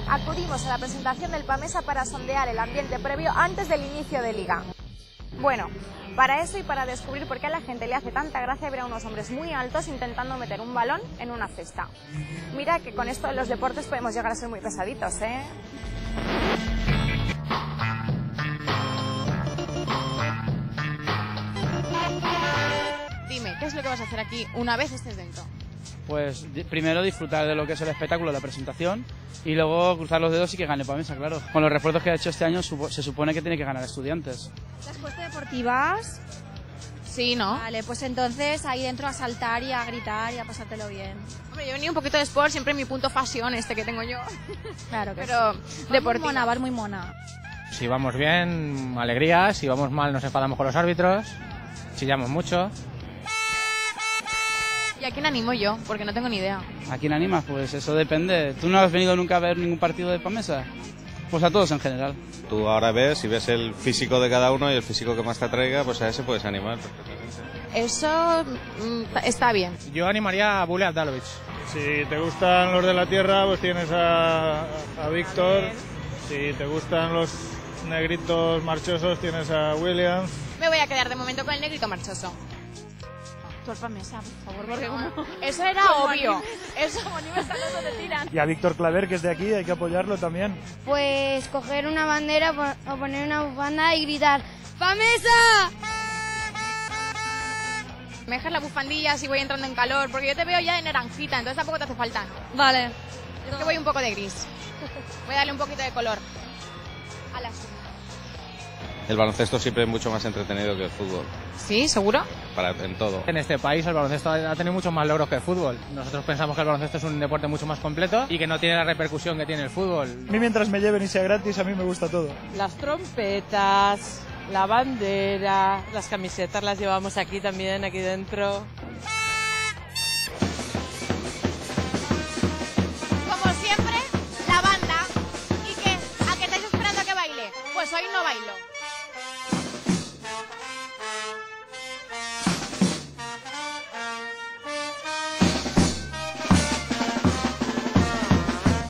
Acudimos a la presentación del PAMESA para sondear el ambiente previo antes del inicio de liga. Bueno, para eso y para descubrir por qué a la gente le hace tanta gracia ver a unos hombres muy altos intentando meter un balón en una cesta. Mira que con esto de los deportes podemos llegar a ser muy pesaditos, ¿eh? Dime, ¿qué es lo que vas a hacer aquí una vez estés dentro? Pues primero disfrutar de lo que es el espectáculo, la presentación, y luego cruzar los dedos y que gane PAMESA, claro. Con los refuerzos que ha hecho este año se supone que tiene que ganar Estudiantes. ¿Las puestas deportivas? Sí, ¿no? Vale, pues entonces ahí dentro a saltar y a gritar y a pasártelo bien. Hombre, yo he venido un poquito de sport, siempre mi punto fashion este que tengo yo. Claro que Pero sí. deportiva. Vas muy mona. Si vamos bien, alegría. Si vamos mal, nos enfadamos con los árbitros. Chillamos mucho. ¿Y a quién animo yo? Porque no tengo ni idea. ¿A quién animas? Pues eso depende. ¿Tú no has venido nunca a ver ningún partido de PAMESA? Pues a todos en general. Tú ahora ves, si ves el físico de cada uno y el físico que más te atraiga, pues a ese puedes animar perfectamente. Eso está bien. Yo animaría a Bule Abdalovic. Si te gustan los de la tierra, pues tienes a Víctor. Si te gustan los negritos marchosos, tienes a Williams. Me voy a quedar de momento con el negrito marchoso. Tú al PAMESA, por favor, porque como... Eso era obvio. Eso como ni me están los te tiran. Y a Víctor Claver, que es de aquí, hay que apoyarlo también. Pues coger una bandera o poner una bufanda y gritar ¡PAMESA! Me dejas la bufandilla si voy entrando en calor, porque yo te veo ya de naranjita, entonces tampoco te hace falta. Vale. Es que voy un poco de gris. Voy a darle un poquito de color al asunto. El baloncesto siempre es mucho más entretenido que el fútbol, ¿Sí? ¿Seguro? en todo. En este país el baloncesto ha tenido muchos más logros que el fútbol. Nosotros pensamos que el baloncesto es un deporte mucho más completo y que no tiene la repercusión que tiene el fútbol. A mí mientras me lleven y sea gratis, a mí me gusta todo. Las trompetas, la bandera, las camisetas las llevamos aquí también, aquí dentro.